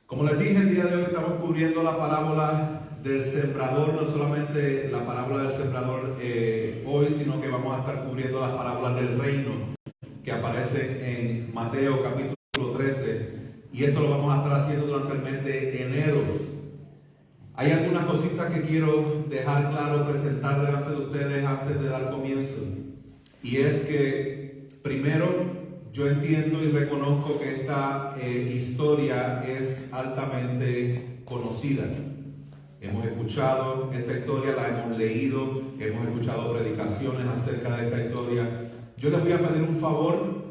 Como les dije, el día de hoy estamos cubriendo la parábola del sembrador, no solamente la parábola del sembrador hoy, sino que vamos a estar cubriendo las parábolas del reino que aparecen en Mateo capítulo 13, y esto lo vamos a estar haciendo durante el mes de enero. Hay algunas cositas que quiero dejar claro, presentar delante de ustedes antes de dar comienzo, y es que primero, yo entiendo y reconozco que esta historia es altamente conocida. Hemos escuchado esta historia, la hemos leído, hemos escuchado predicaciones acerca de esta historia. Yo les voy a pedir un favor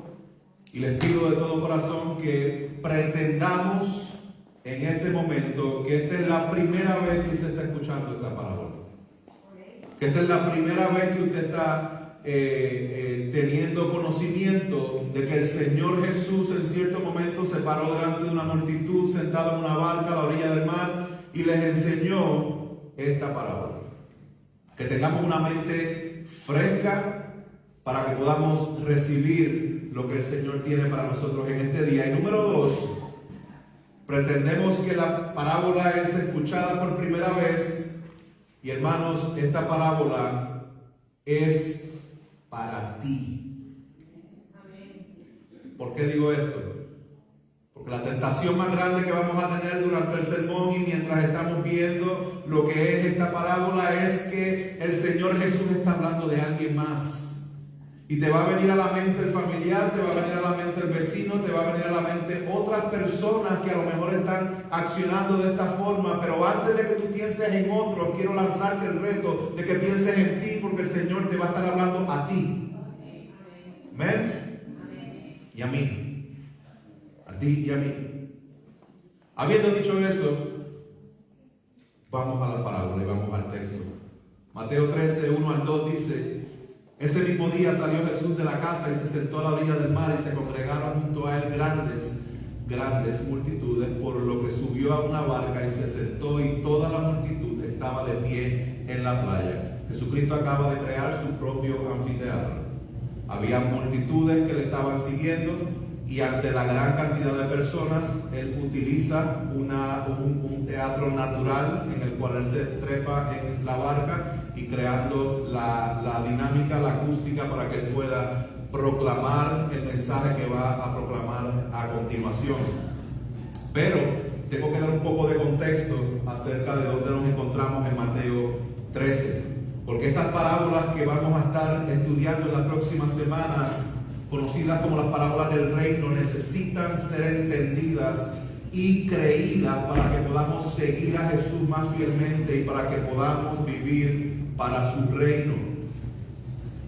y les pido de todo corazón que pretendamos en este momento que esta es la primera vez que usted está escuchando esta parábola. Que esta es la primera vez que usted está teniendo conocimiento de que el Señor Jesús en cierto momento se paró delante de una multitud sentado en una barca a la orilla del mar y les enseñó esta parábola. Que tengamos una mente fresca para que podamos recibir lo que el Señor tiene para nosotros en este día. Y número 2, pretendemos que la parábola es escuchada por primera vez, y hermanos, esta parábola es para ti. ¿Por qué digo esto? Porque la tentación más grande que vamos a tener durante el sermón y mientras estamos viendo lo que es esta parábola es que el Señor Jesús está hablando de alguien más. Y te va a venir a la mente el familiar, te va a venir a la mente el vecino, te va a venir a la mente otras personas que a lo mejor están accionando de esta forma. Pero antes de que tú pienses en otros, quiero lanzarte el reto de que pienses en ti, porque el Señor te va a estar hablando a ti. Amén. Y a mí. A ti y a mí. Habiendo dicho eso, vamos a la parábola y vamos al texto. Mateo 13, 1 al 2 dice: ese mismo día salió Jesús de la casa y se sentó a la orilla del mar, y se congregaron junto a él grandes multitudes, por lo que subió a una barca y se sentó, y toda la multitud estaba de pie en la playa. Jesucristo acaba de crear su propio anfiteatro. Había multitudes que le estaban siguiendo, y ante la gran cantidad de personas, él utiliza un teatro natural en el cual él se trepa en la barca y creando la dinámica, la acústica para que él pueda proclamar el mensaje que va a proclamar a continuación. Pero tengo que dar un poco de contexto acerca de dónde nos encontramos en Mateo 13, porque estas parábolas que vamos a estar estudiando en las próximas semanas, conocidas como las parábolas del reino, necesitan ser entendidas y creídas para que podamos seguir a Jesús más fielmente y para que podamos vivir para su reino.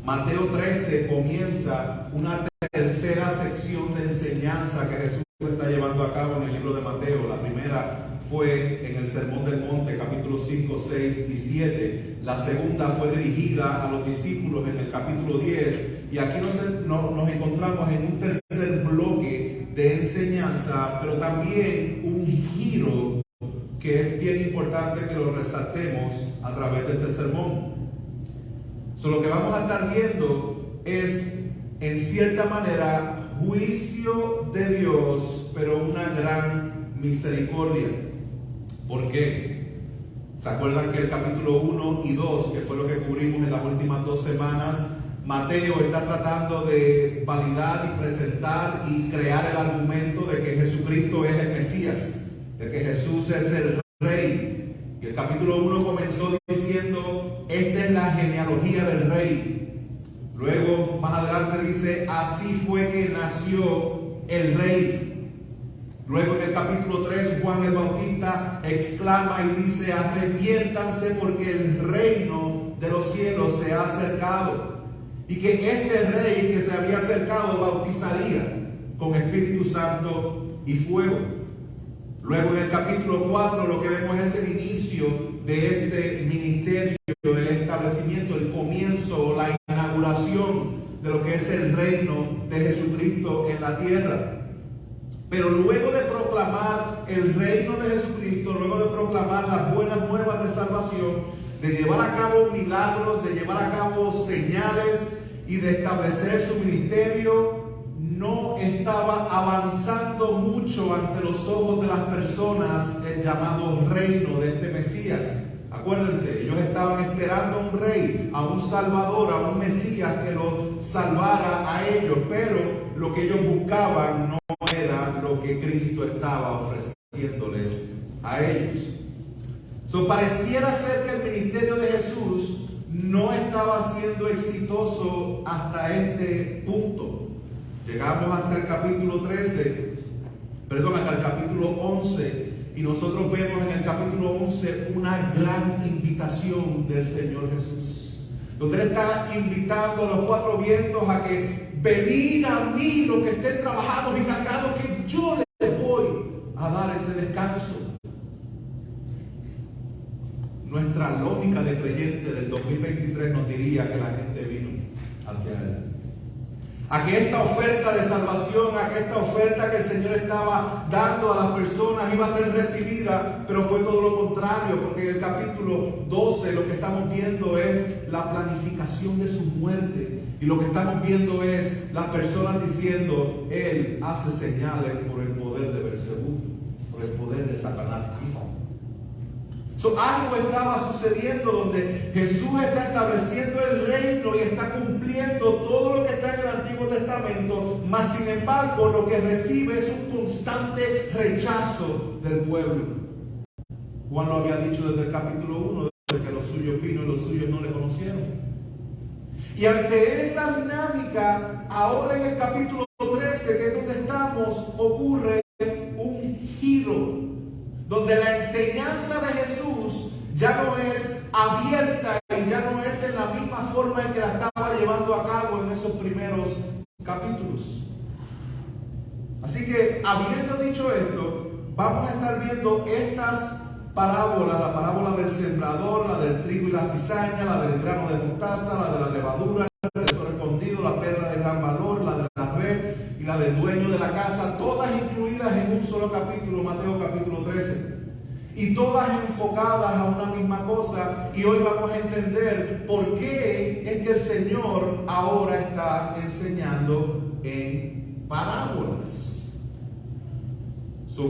Mateo 13 comienza una tercera sección de enseñanza que Jesús está llevando a cabo en el libro de Mateo. La primera fue en el Sermón del Monte, capítulos 5, 6 y 7. La segunda fue dirigida a los discípulos en el capítulo 10. Y aquí nos encontramos en un tercer bloque de enseñanza, pero también un giro que es bien importante que lo resaltemos a través de este sermón. Lo que vamos a estar viendo es, en cierta manera, juicio de Dios, pero una gran misericordia. ¿Por qué? ¿Se acuerdan que el capítulo 1 y 2, que fue lo que cubrimos en las últimas 2 semanas, Mateo está tratando de validar y presentar y crear el argumento de que Jesucristo es el Mesías, de que Jesús es el Rey? Y el capítulo 1 comenzó diciendo: esta es la genealogía del Rey. Luego, más adelante dice: así fue que nació el Rey. Luego en el capítulo 3, Juan el Bautista exclama y dice: arrepiéntanse porque el reino de los cielos se ha acercado. Y que este rey que se había acercado bautizaría con Espíritu Santo y fuego. Luego en el capítulo 4 lo que vemos es el inicio de este ministerio, el establecimiento, el comienzo, la inauguración de lo que es el reino de Jesucristo en la tierra. Pero luego de proclamar el reino de Jesucristo, luego de proclamar las buenas nuevas de salvación, de llevar a cabo milagros, de llevar a cabo señales y de establecer su ministerio, no estaba avanzando mucho ante los ojos de las personas el llamado reino de este Mesías. Acuérdense, ellos estaban esperando a un rey, a un salvador, a un Mesías que los salvara a ellos, pero lo que ellos buscaban no era lo que Cristo estaba ofreciéndoles a ellos. Pareciera ser que el ministerio de Jesús no estaba siendo exitoso hasta este punto. Llegamos hasta el capítulo 11, y nosotros vemos en el capítulo 11 una gran invitación del Señor Jesús, donde Él está invitando a los cuatro vientos a que venid a mí los que estén trabajados y cargados, que yo les voy a dar ese descanso. Nuestra lógica de creyente del 2023 nos diría que la gente vino hacia Él, a que esta oferta de salvación, a que esta oferta que el Señor estaba dando a las personas iba a ser recibida, pero fue todo lo contrario, porque en el capítulo 12 lo que estamos viendo es la planificación de su muerte, y lo que estamos viendo es las personas diciendo: Él hace señales por el poder de Beelzebú, por el poder de Satanás mismo. Algo estaba sucediendo donde Jesús está estableciendo el reino y está cumpliendo todo lo que está en el Antiguo Testamento, mas sin embargo lo que recibe es un constante rechazo del pueblo. Juan lo había dicho desde el capítulo 1, de que los suyos vino y los suyos no le conocieron. Y ante esa dinámica, ahora en el capítulo 13, que es donde estamos, ocurre un giro, donde la enseñanza de Jesús ya no es abierta y ya no es en la misma forma en que la estaba llevando a cabo en esos primeros capítulos. Así que, habiendo dicho esto, vamos a estar viendo estas parábolas: la parábola del sembrador, la del trigo y la cizaña, la del grano de mostaza, la de la levadura, el tesoro escondido, la perla de gran valor, la de la red y la del dueño de la casa, todas incluidas en un solo capítulo, Mateo capítulo 13, y todas enfocadas a una misma cosa. Y hoy vamos a entender por qué es que el Señor ahora está enseñando en parábolas.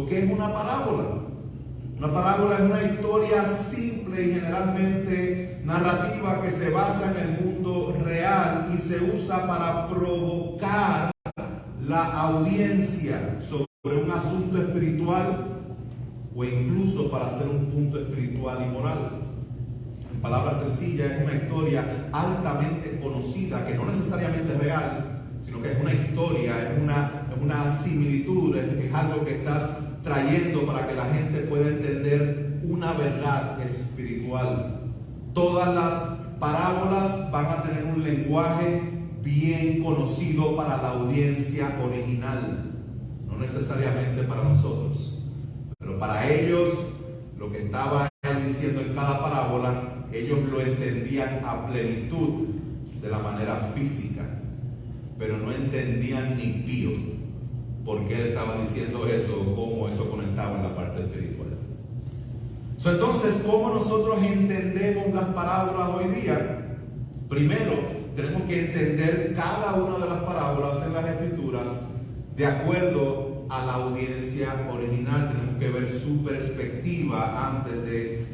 ¿Qué es una parábola? Una parábola es una historia simple y generalmente narrativa que se basa en el mundo real y se usa para provocar la audiencia sobre un asunto espiritual o incluso para hacer un punto espiritual y moral. En palabras sencillas, es una historia altamente conocida que no necesariamente es real, sino que es una historia, es una similitud, es algo que estás trayendo para que la gente pueda entender una verdad espiritual. Todas las parábolas van a tener un lenguaje bien conocido para la audiencia original, no necesariamente para nosotros, pero para ellos lo que estaba diciendo en cada parábola, ellos lo entendían a plenitud de la manera física, pero no entendían ni pío por qué él estaba diciendo eso o cómo eso conectaba en la parte espiritual. Entonces, ¿cómo nosotros entendemos las parábolas hoy día? Primero, tenemos que entender cada una de las parábolas en las Escrituras de acuerdo a la audiencia original. Tenemos que ver su perspectiva antes de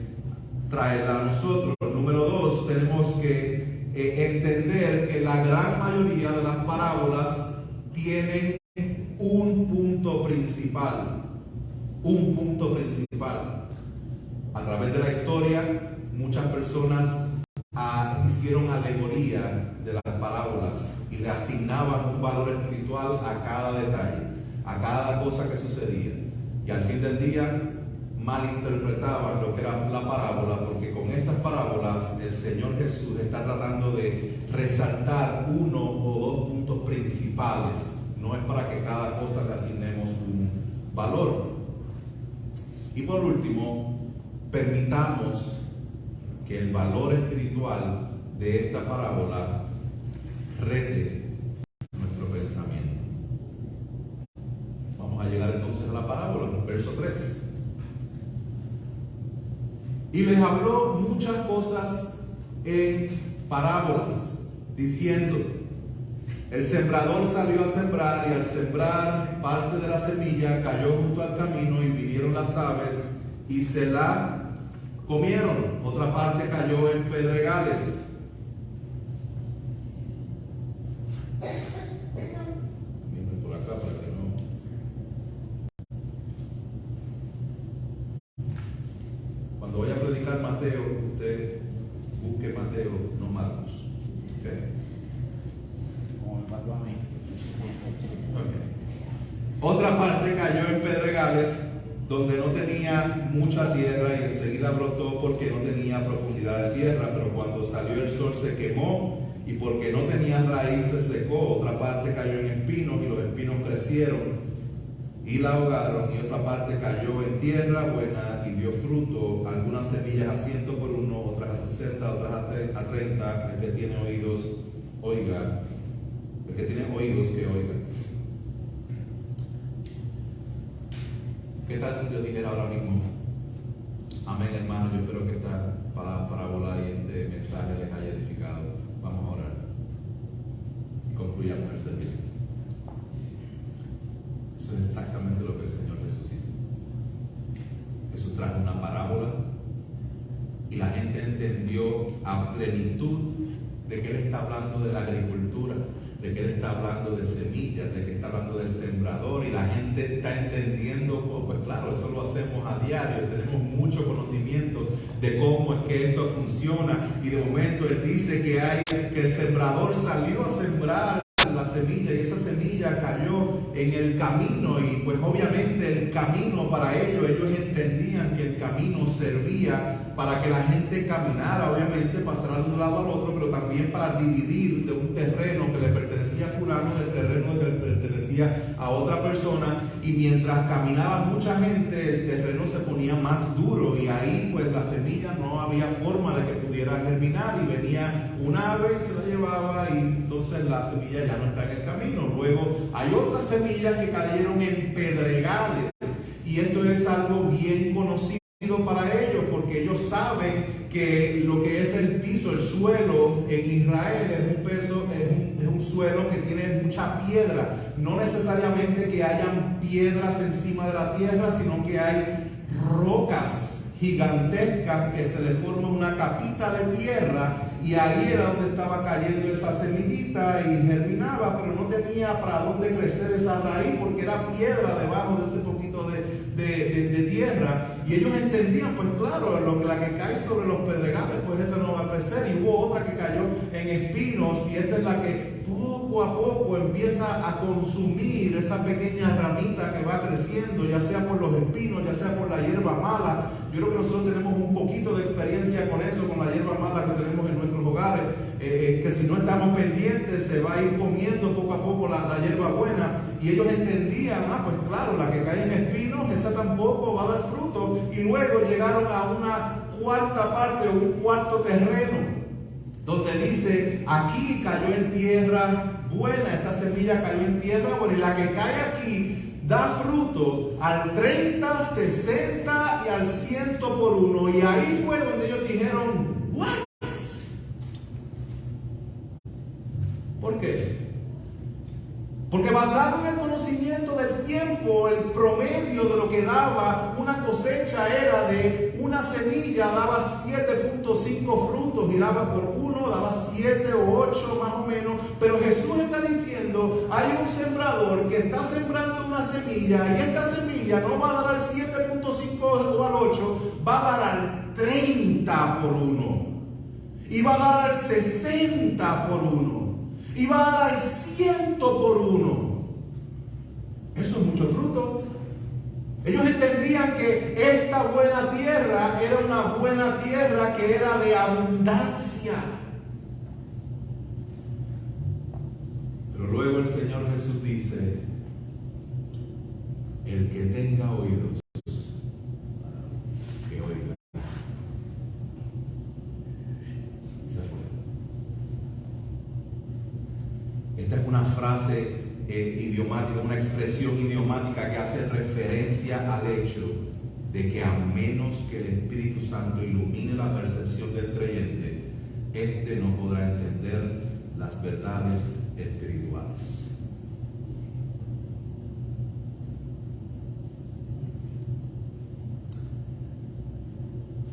traerla a nosotros. Número dos, tenemos que entender que la gran mayoría de las parábolas tienen un punto principal. Un punto principal. A través de la historia, muchas personas hicieron alegoría de las parábolas y le asignaban un valor espiritual a cada detalle, a cada cosa que sucedía. Y al fin del día, malinterpretaban lo que era la parábola, porque con estas parábolas el Señor Jesús está tratando de resaltar uno o dos puntos principales. No es para que cada cosa le asignemos un valor. Y por último, permitamos que el valor espiritual de esta parábola rete nuestro pensamiento. Vamos a llegar entonces a la parábola, verso 3. Y les habló muchas cosas en parábolas, diciendo: El sembrador salió a sembrar y al sembrar parte de la semilla cayó junto al camino y vinieron las aves y se la comieron. Otra parte cayó en pedregales. Miren por acá para que no. Cuando vaya a predicar Mateo, usted busque Mateo, no Marcos. ¿Okay? Como me pasó a mí. Okay. Otra parte cayó en pedregales donde no tenía mucha tierra y enseguida brotó porque no tenía profundidad de tierra, pero cuando salió el sol se quemó y porque no tenía raíz se secó. Otra parte cayó en espinos y los espinos crecieron y la ahogaron, y otra parte cayó en tierra buena y dio fruto, algunas semillas a 100 por uno, otras a 60, otras a 30. El que tiene oídos, oiga. El que tiene oídos, que oiga. ¿Qué tal si yo dijera ahora mismo, amén, hermano? Yo espero que esta parábola y este mensaje les haya edificado. Vamos a orar y concluyamos el servicio. Eso es exactamente lo que el Señor Jesús hizo. Jesús trajo una parábola y la gente entendió a plenitud de que Él está hablando de la agricultura, de que Él está hablando de semillas, de que está hablando del sembrador, y la gente está entendiendo, pues claro, eso lo hacemos a diario, tenemos mucho conocimiento de cómo es que esto funciona, y de momento Él dice que el sembrador salió a sembrar la semilla y esa semilla cayó en el camino, y pues obviamente el camino para ellos entendían que el camino servía para que la gente caminara, obviamente pasara de un lado al otro, pero también para dividir de un terreno que le pertenecía a fulano del terreno que le pertenecía a otra persona, y mientras caminaba mucha gente el terreno se ponía más duro y ahí pues la semilla no había forma de que pudiera germinar, y venía un ave y se la llevaba y entonces la semilla ya no está en el camino. Luego hay otras semillas que cayeron en pedregales, y esto es algo bien conocido para ellos, porque ellos saben que lo que es el piso, el suelo en Israel es un suelo que tiene mucha piedra. No necesariamente que hayan piedras encima de la tierra, sino que hay rocas gigantescas que se le forma una capita de tierra, y ahí era donde estaba cayendo esa semillita y germinaba, pero no tenía para dónde crecer esa raíz porque era piedra debajo de ese poquito de tierra. Y ellos entendían, pues claro, la que cae sobre los pedregales, pues esa no va a crecer. Y hubo otra que cayó en espinos, y esta es la que poco a poco empieza a consumir esa pequeña ramita que va creciendo, ya sea por los espinos, ya sea por la hierba mala. Yo creo que nosotros tenemos un poquito de experiencia con eso, con la hierba mala que tenemos en nuestros hogares, que si no estamos pendientes se va a ir comiendo poco a poco la hierba buena. Y ellos entendían, pues claro, la que cae en espinos, esa tampoco va a dar fruto. Y luego llegaron a una cuarta parte o un cuarto terreno, donde dice, aquí cayó en tierra buena, esta semilla cayó en tierra buena, y la que cae aquí da fruto al 30, 60 y al 100 por uno. Y ahí fue donde ellos dijeron, ¿what? ¿Por qué? Porque basado en el conocimiento del tiempo, el promedio de lo que daba una cosecha era de una semilla daba 7.5 frutos, y daba por uno, daba 7 o 8 más o menos. Pero Jesús está diciendo, hay un sembrador que está sembrando una semilla, y esta semilla no va a dar al 7.5 o al 8, va a dar al 30 por uno, y va a dar al 60 por uno, y va a dar al 100 por uno. Eso es mucho fruto. Ellos entendían que esta buena tierra era una buena tierra que era de abundancia. Pero luego el Señor Jesús dice, el que tenga oídos, que oiga. Esta es una frase idiomática, una expresión idiomática que hace referencia al hecho de que a menos que el Espíritu Santo ilumine la percepción del creyente, éste no podrá entender las verdades espirituales.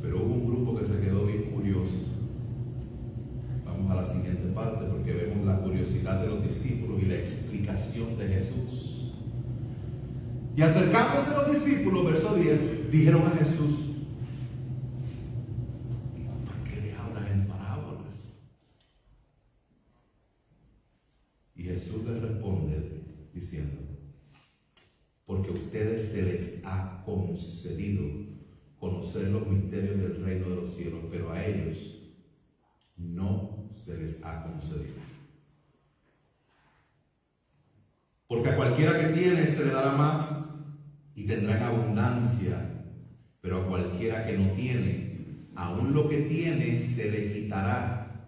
Pero hubo un grupo que se quedó bien curioso. Vamos a la siguiente parte porque vemos la curiosidad de los discípulos y la explicación de Jesús. Y acercándose los discípulos, verso 10, dijeron a Jesús: ¿por qué le hablan en parábolas? Y Jesús les responde diciendo: porque a ustedes se les ha concedido conocer los misterios del reino de los cielos, pero a ellos no se les ha concedido. Porque a cualquiera que tiene se le dará más y tendrá en abundancia, pero a cualquiera que no tiene, aún lo que tiene se le quitará.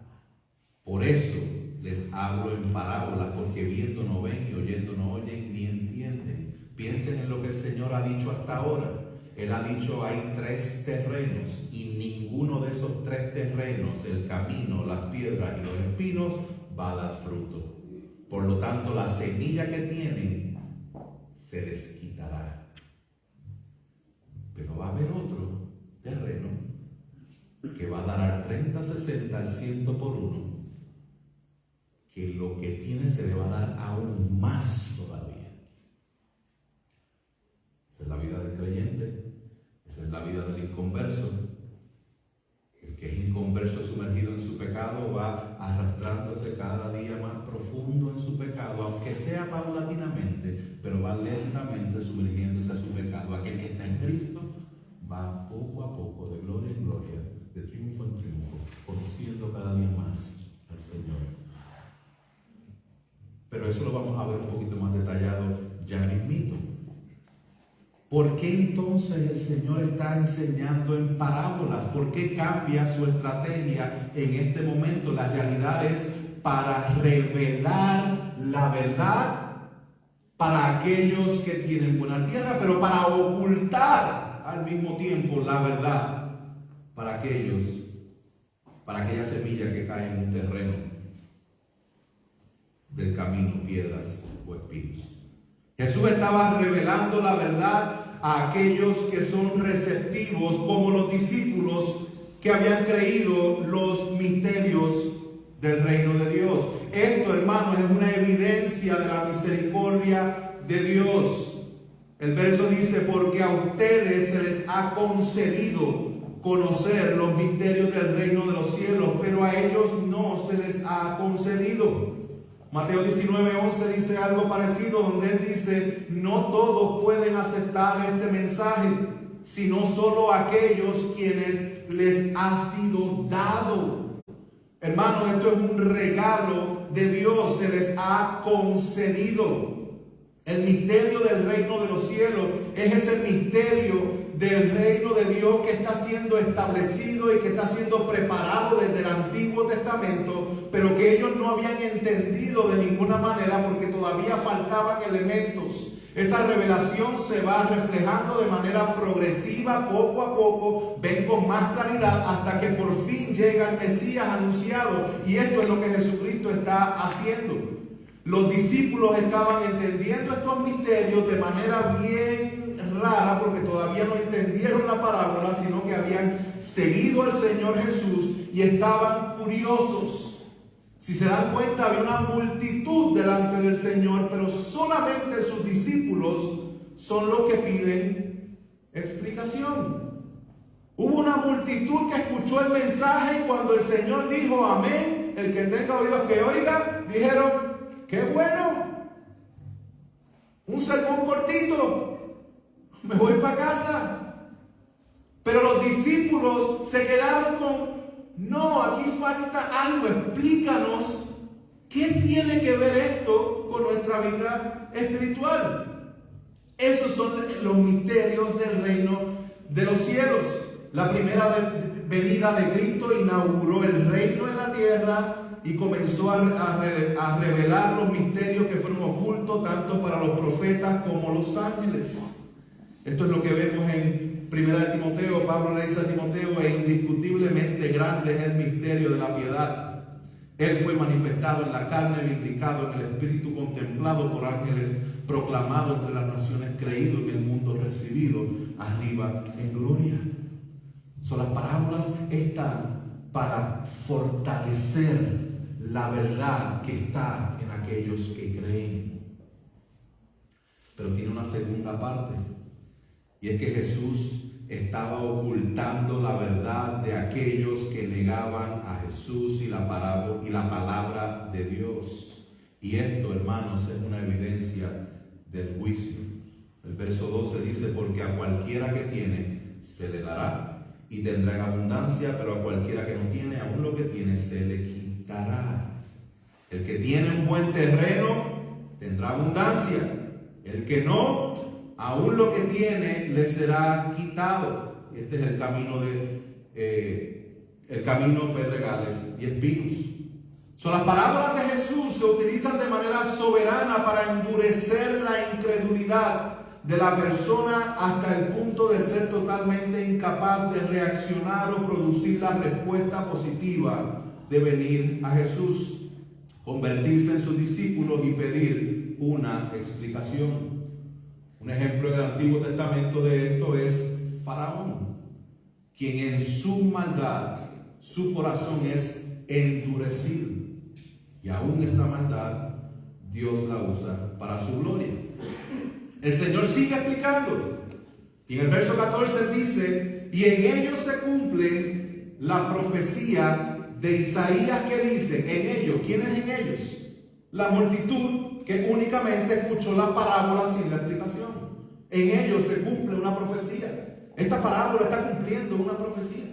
Por eso les hablo en parábolas, porque viendo no ven y oyendo no oyen ni entienden. Piensen en lo que el Señor ha dicho hasta ahora. Él ha dicho: hay 3 terrenos, y ninguno de esos 3 terrenos, el camino, las piedras y los espinos, va a dar fruto. Por lo tanto, la semilla que tienen se les quitará. Pero va a haber otro terreno que va a dar al 30, 60, al 100 por 1, que lo que tiene se le va a dar aún más todavía. Esa es la vida del creyente, esa es la vida del inconverso. El que es inconverso, sumergido en su pecado, va arrastrándose cada día más profundo en su pecado, aunque sea paulatinamente, pero va lentamente sumergiéndose a su pecado. Aquel que está en Cristo va poco a poco, de gloria en gloria, de triunfo en triunfo, conociendo cada día más al Señor. Pero eso lo vamos a ver un poquito más detallado ya mismito. ¿Por qué entonces el Señor está enseñando en parábolas? ¿Por qué cambia su estrategia en este momento? La realidad es para revelar la verdad para aquellos que tienen buena tierra, pero para ocultar al mismo tiempo la verdad para aquella semilla que cae en un terreno del camino, piedras o espinos. Jesús estaba revelando la verdad a aquellos que son receptivos, como los discípulos que habían creído los misterios del reino de Dios. Esto, hermanos, es una evidencia de la misericordia de Dios. El verso dice: porque a ustedes se les ha concedido conocer los misterios del reino de los cielos, pero a ellos no se les ha concedido. Mateo 19:11 dice algo parecido, donde él dice: no todos pueden aceptar este mensaje, sino solo aquellos quienes les ha sido dado. Hermanos, esto es un regalo de Dios, se les ha concedido. El misterio del reino de los cielos es ese misterio del reino de Dios que está siendo establecido y que está siendo preparado desde el Antiguo Testamento, pero que ellos no habían entendido de ninguna manera porque todavía faltaban elementos. Esa revelación se va reflejando de manera progresiva, poco a poco, ven con más claridad hasta que por fin llega el Mesías anunciado. Y esto es lo que Jesucristo está haciendo. Los discípulos estaban entendiendo estos misterios de manera bien rara, porque todavía no entendieron la parábola, sino que habían seguido al Señor Jesús y estaban curiosos. Si se dan cuenta, había una multitud delante del Señor, pero solamente sus discípulos son los que piden explicación. Hubo una multitud que escuchó el mensaje y cuando el Señor dijo amén, el que tenga oídos que oiga, dijeron: ¡qué bueno! Un sermón cortito, me voy para casa. Pero los discípulos se quedaron con: no, aquí falta algo, explícanos qué tiene que ver esto con nuestra vida espiritual. Esos son los misterios del reino de los cielos. La primera venida de Cristo inauguró el reino en la tierra y comenzó a revelar los misterios que fueron ocultos tanto para los profetas como los ángeles. Esto es lo que vemos en 1 Timoteo. Pablo le dice a Timoteo: e indiscutiblemente grande es el misterio de la piedad. Él fue manifestado en la carne, vindicado en el espíritu, contemplado por ángeles, proclamado entre las naciones, creído en el mundo, recibido arriba en gloria. Son las parábolas están para fortalecer la verdad que está en aquellos que creen. Pero tiene una segunda parte, y es que Jesús estaba ocultando la verdad de aquellos que negaban a Jesús y la palabra de Dios. Y esto, hermanos, es una evidencia del juicio. El verso 12 dice: porque a cualquiera que tiene se le dará y tendrá en abundancia, pero a cualquiera que no tiene, aún lo que tiene se le quitará. El que tiene un buen terreno tendrá abundancia, el que no, aún lo que tiene le será quitado. Este es el camino pedregales y espinos. Son las parábolas de Jesús se utilizan de manera soberana para endurecer la incredulidad de la persona hasta el punto de ser totalmente incapaz de reaccionar o producir la respuesta positiva de venir a Jesús, convertirse en sus discípulos y pedir una explicación. Un ejemplo en el Antiguo Testamento de esto es Faraón, quien en su maldad, su corazón es endurecido. Y aún esa maldad, Dios la usa para su gloria. El Señor sigue explicando. Y en el verso 14 dice: y en ellos se cumple la profecía de Isaías que dice, en ellos, ¿quién es en ellos? La multitud que únicamente escuchó la parábola sin la explicación. En ellos se cumple una profecía. Esta parábola está cumpliendo una profecía.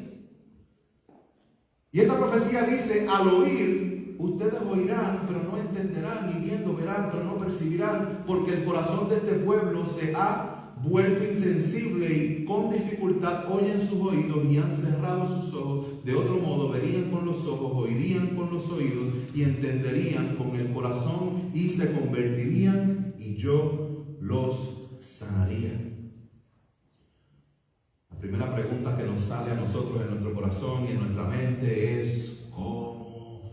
Y esta profecía dice: al oír, ustedes oirán, pero no entenderán, y viendo verán, pero no percibirán, porque el corazón de este pueblo se ha vuelto insensible y con dificultad oyen sus oídos y han cerrado sus ojos. De otro modo verían con los ojos, oirían con los oídos y entenderían con el corazón y se convertirían y yo los sanaría. La primera pregunta que nos sale a nosotros en nuestro corazón y en nuestra mente es: ¿cómo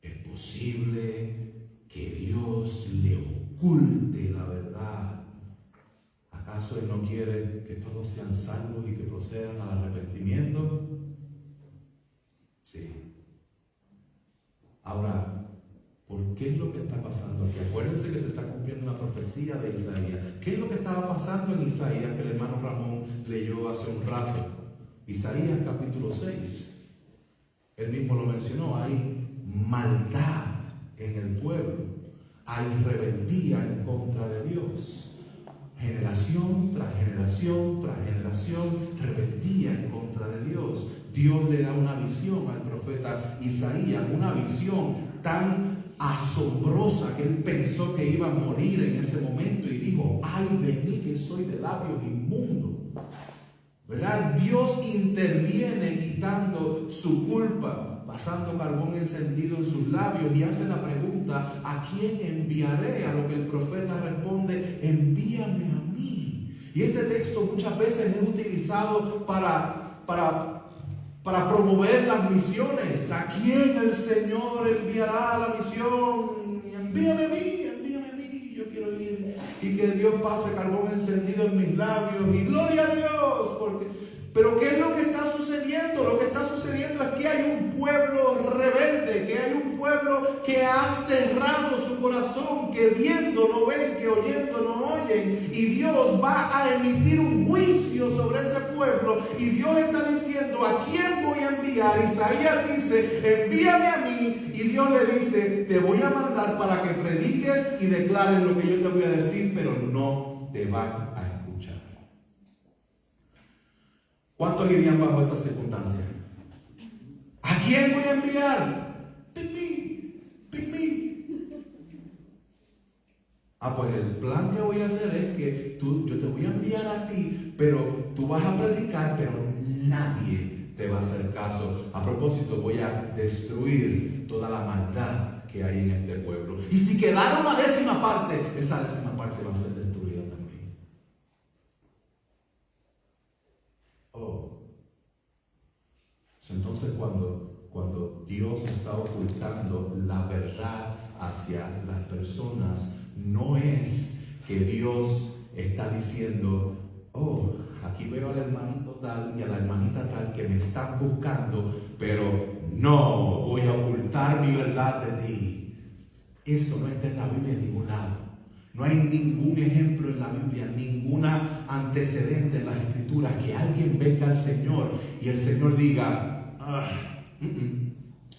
es posible que Dios le oculte la verdad? ¿Acaso Él no quiere que todos sean salvos y que procedan al arrepentimiento? Sí. Ahora, ¿por qué es lo que está pasando aquí? Acuérdense que se está cumpliendo una profecía de Isaías. ¿Qué es lo que estaba pasando en Isaías que el hermano Ramón leyó hace un rato? Isaías capítulo 6. Él mismo lo mencionó. Hay maldad en el pueblo. Hay rebeldía en contra de Dios. Generación tras generación tras generación, rebeldía en contra de Dios. Dios le da una visión al profeta Isaías, una visión tan asombrosa que él pensó que iba a morir en ese momento y dijo: ay de mí que soy de labios inmundos. ¿Verdad? Dios interviene quitando su culpa, pasando carbón encendido en sus labios, y hace la pregunta: ¿a quién enviaré? A lo que el profeta responde: envíame a mí. Y este texto muchas veces es utilizado para promover las misiones. ¿A quién el Señor enviará la misión? Envíame a mí, yo quiero ir. Y que Dios pase carbón encendido en mis labios y gloria a Dios. Pero ¿qué es lo que está sucediendo? Lo que está sucediendo es que hay un pueblo rebelde, que hay un pueblo que ha cerrado su corazón, que viendo no ven, que oyendo no oyen. Y Dios va a emitir un juicio sobre ese pueblo. Y Dios está diciendo: ¿a quién voy a enviar? Isaías dice: envíame a mí. Y Dios le dice: te voy a mandar para que prediques y declares lo que yo te voy a decir, pero no te van a escuchar. ¿Cuántos irían bajo esa circunstancia? ¿A quién voy a enviar? Pick me. Pues el plan que voy a hacer es que yo te voy a enviar a ti, pero tú vas a predicar, pero nadie te va a hacer caso. A propósito, voy a destruir toda la maldad que hay en este pueblo. Y si quedara una décima parte, esa décima parte va a ser destruida también. Entonces cuando cuando Dios está ocultando la verdad hacia las personas, no es que Dios está diciendo, oh, aquí veo al hermanito tal y a la hermanita tal que me están buscando, pero no voy a ocultar mi verdad de ti. Eso no está en la Biblia en ningún lado. No hay ningún ejemplo en la Biblia, ninguna antecedente en las Escrituras que alguien venga al Señor y el Señor diga,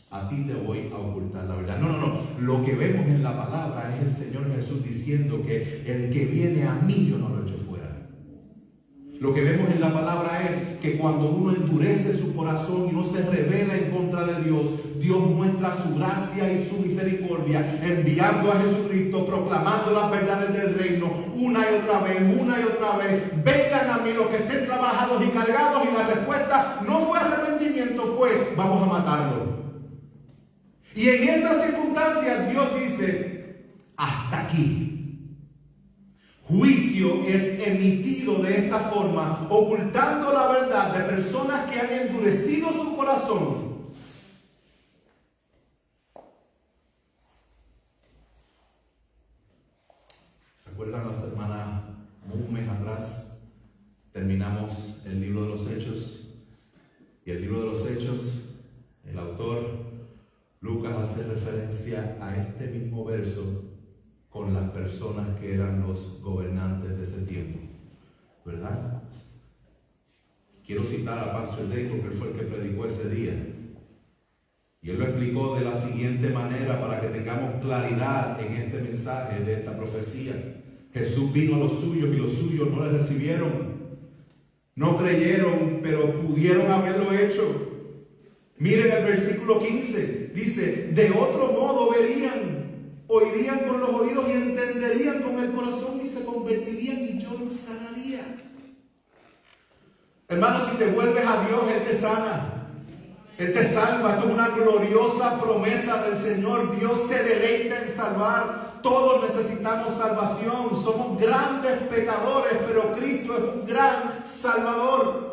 a ti te voy a ocultar la verdad. No. Lo que vemos en la palabra es el Señor Jesús diciendo que el que viene a mí yo no lo echo fuera. Lo que vemos en la palabra es que cuando uno endurece su corazón y no se revela en contra de Dios, Dios muestra su gracia y su misericordia, enviando a Jesucristo, proclamando las verdades del reino una y otra vez. Vengan a mí los que estén trabajados y cargados, y la respuesta no fue arrepentimiento, fue vamos a matarlo. Y en esas circunstancias Dios dice, hasta aquí. Juicio es emitido de esta forma, ocultando la verdad de personas que han endurecido su corazón. ¿Se acuerdan las hermanas un mes atrás? Terminamos el libro de los Hechos. Y el libro de los Hechos, el autor Lucas hace referencia a este mismo verso con las personas que eran los gobernantes de ese tiempo, ¿verdad? Quiero citar a Pastor Day porque él fue el que predicó ese día. Y él lo explicó de la siguiente manera para que tengamos claridad en este mensaje de esta profecía. Jesús vino a los suyos y los suyos no le recibieron. No creyeron, pero pudieron haberlo hecho. Miren el versículo 15. Dice, de otro modo verían, oirían con los oídos y entenderían con el corazón y se convertirían y yo los sanaría. Hermano, si te vuelves a Dios, Él te sana. Él te salva. Esto es una gloriosa promesa del Señor. Dios se deleita en salvar. Todos necesitamos salvación. Somos grandes pecadores, pero Cristo es un gran Salvador.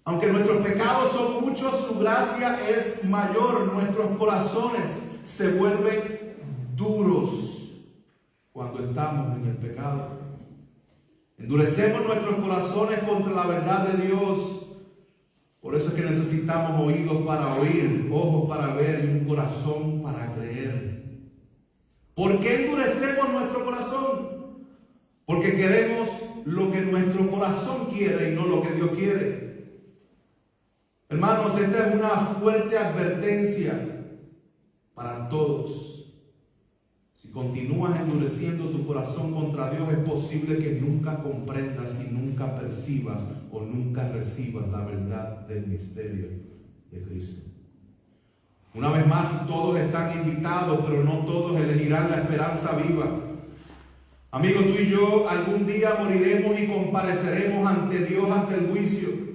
Aunque nuestros pecados son muchos, su gracia es mayor. Nuestros corazones se vuelven duros cuando estamos en el pecado. Endurecemos nuestros corazones contra la verdad de Dios. Por eso es que necesitamos oídos para oír, ojos para ver y un corazón para creer. ¿Por qué endurecemos nuestro corazón? Porque queremos lo que nuestro corazón quiere y no lo que Dios quiere. Hermanos, esta es una fuerte advertencia para todos. Si continúas endureciendo tu corazón contra Dios, es posible que nunca comprendas y nunca percibas o nunca recibas la verdad del misterio de Cristo. Una vez más, todos están invitados, pero no todos elegirán la esperanza viva. Amigos, tú y yo algún día moriremos y compareceremos ante Dios, ante el juicio.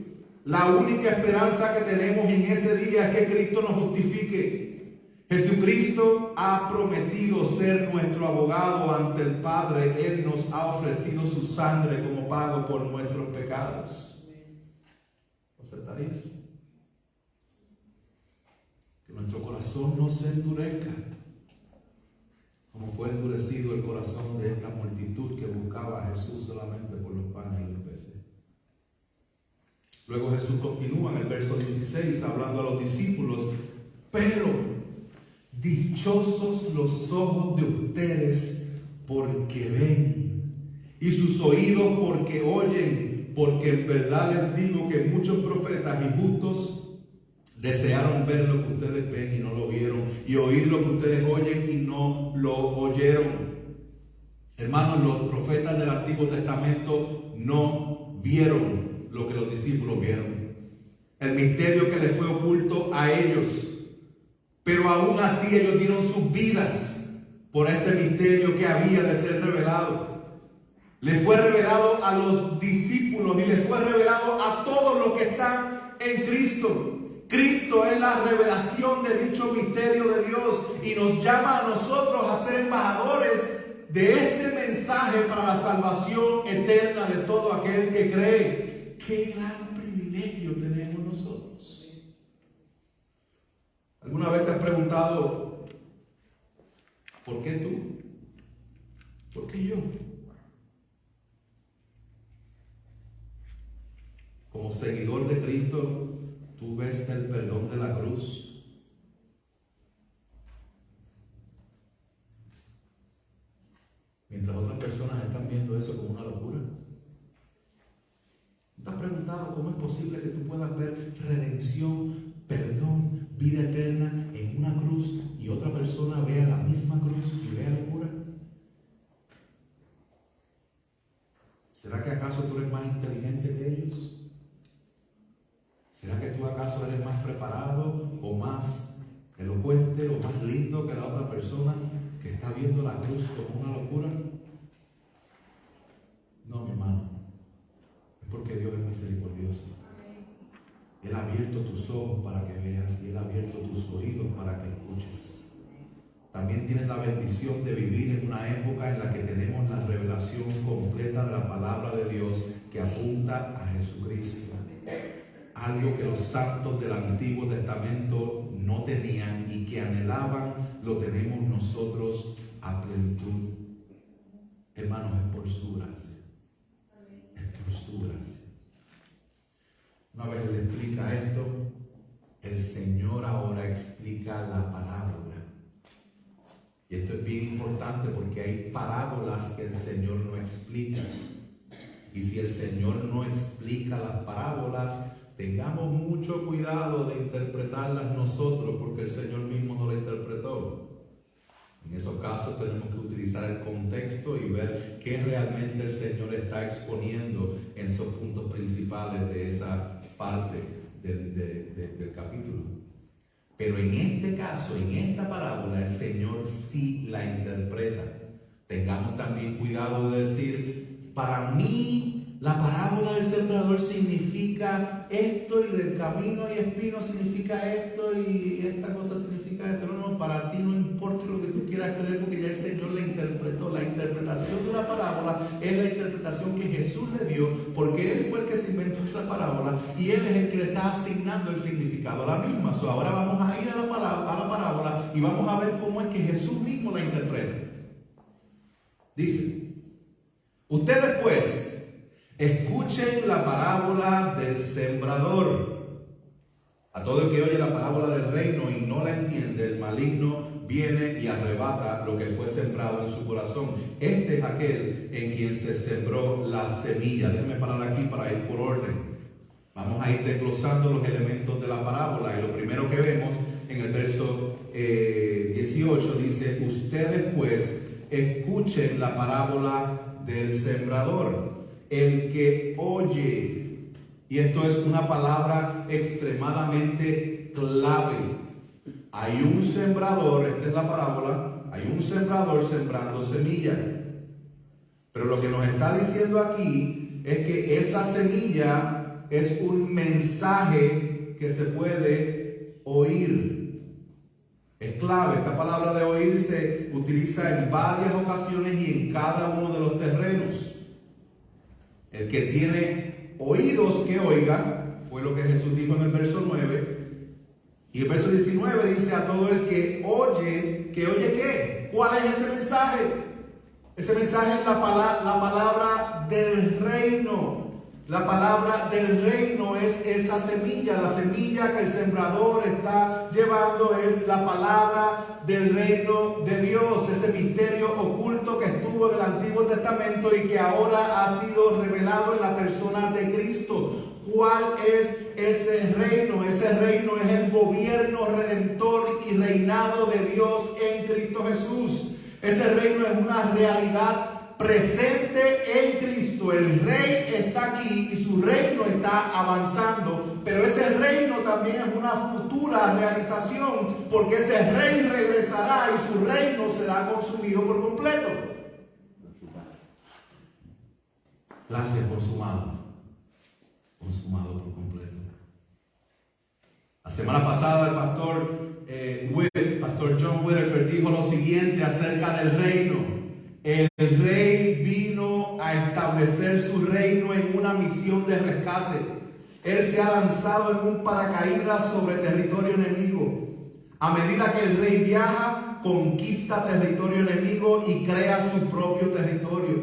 La única esperanza que tenemos en ese día es que Cristo nos justifique. Jesucristo ha prometido ser nuestro abogado ante el Padre. Él nos ha ofrecido su sangre como pago por nuestros pecados. ¿Lo aceptarías? Que nuestro corazón no se endurezca, como fue endurecido el corazón de esta multitud que buscaba a Jesús solamente por los panes y los peces. Luego Jesús continúa en el verso 16 hablando a los discípulos, pero dichosos los ojos de ustedes porque ven y sus oídos porque oyen, porque en verdad les digo que muchos profetas y justos desearon ver lo que ustedes ven y no lo vieron, y oír lo que ustedes oyen y no lo oyeron. Hermanos, los profetas del Antiguo Testamento no vieron lo que los discípulos vieron, el misterio que les fue oculto a ellos. Pero aún así ellos dieron sus vidas por este misterio que había de ser revelado. Les fue revelado a los discípulos y les fue revelado a todos los que están en Cristo. Cristo es la revelación de dicho misterio de Dios y nos llama a nosotros a ser embajadores de este mensaje para la salvación eterna de todo aquel que cree. ¡Qué gran privilegio tenemos nosotros! ¿Alguna vez te has preguntado, ¿por qué tú? ¿Por qué yo? Como seguidor de Cristo, ¿tú ves el perdón de la cruz? Mientras otras personas están viendo eso como una locura. ¿Te has preguntado cómo es posible que tú puedas ver redención, perdón, vida eterna en una cruz y otra persona vea la misma cruz y vea locura? ¿Será que acaso tú eres más inteligente que ellos? ¿Será que tú acaso eres más preparado o más elocuente o más lindo que la otra persona que está viendo la cruz como una locura? No, mi hermano. Es porque Dios es misericordioso. Él ha abierto tus ojos para que veas y Él ha abierto tus oídos para que escuches. También tienes la bendición de vivir en una época en la que tenemos la revelación completa de la palabra de Dios que apunta a Jesucristo. Algo que los santos del Antiguo Testamento no tenían y que anhelaban, lo tenemos nosotros a plenitud. Hermanos, es por su gracia. Es por su gracia. Una vez le explica esto, el Señor ahora explica la parábola. Y esto es bien importante porque hay parábolas que el Señor no explica. Y si el Señor no explica las parábolas, tengamos mucho cuidado de interpretarlas nosotros, porque el Señor mismo no la interpretó. En esos casos tenemos que utilizar el contexto y ver qué realmente el Señor está exponiendo en esos puntos principales de esa parte del capítulo. Pero en este caso, en esta parábola, el Señor sí la interpreta. Tengamos también cuidado de decir, para mí la parábola del sembrador significa esto, y del camino y espino significa esto, y esta cosa significa esto. No, para ti no importa lo que tú quieras creer, porque ya el Señor la interpretó. La interpretación de la parábola es la interpretación que Jesús le dio, porque Él fue el que se inventó esa parábola y Él es el que le está asignando el significado a la misma. Ahora vamos a ir a la parábola y vamos a ver cómo es que Jesús mismo la interpreta. Dice: ustedes pues escuchen la parábola del sembrador. A todo el que oye la parábola del reino y no la entiende, el maligno viene y arrebata lo que fue sembrado en su corazón. Este es aquel en quien se sembró la semilla. Déjenme parar aquí para ir por orden. Vamos a ir desglosando los elementos de la parábola. Y lo primero que vemos en el verso 18 dice: ustedes pues escuchen la parábola del sembrador. El que oye. Y esto es una palabra extremadamente clave. Hay un sembrador, esta es la parábola, hay un sembrador sembrando semilla. Pero lo que nos está diciendo aquí es que esa semilla es un mensaje que se puede oír. Es clave, esta palabra de oír se utiliza en varias ocasiones y en cada uno de los terrenos. El que tiene oídos que oiga, fue lo que Jesús dijo en el verso 9. Y el verso 19 dice: a todo el que oye ¿qué? ¿Cuál es ese mensaje? Ese mensaje es la palabra del reino. La palabra del reino es esa semilla. La semilla que el sembrador está llevando es la palabra del reino de Dios. Ese misterio oculto que estuvo en el Antiguo Testamento y que ahora ha sido revelado en la persona de Cristo. ¿Cuál es ese reino? Ese reino es el gobierno redentor y reinado de Dios en Cristo Jesús. Ese reino es una realidad presente en Cristo. El rey está aquí y su reino está avanzando, pero ese reino también es una futura realización, porque ese rey regresará y su reino será consumido por completo. Gracias, consumado por completo. La semana pasada el pastor John Whitaker dijo lo siguiente acerca del reino. El rey vino a establecer su reino en una misión de rescate. Él se ha lanzado en un paracaídas sobre territorio enemigo. A medida que el rey viaja, conquista territorio enemigo y crea su propio territorio,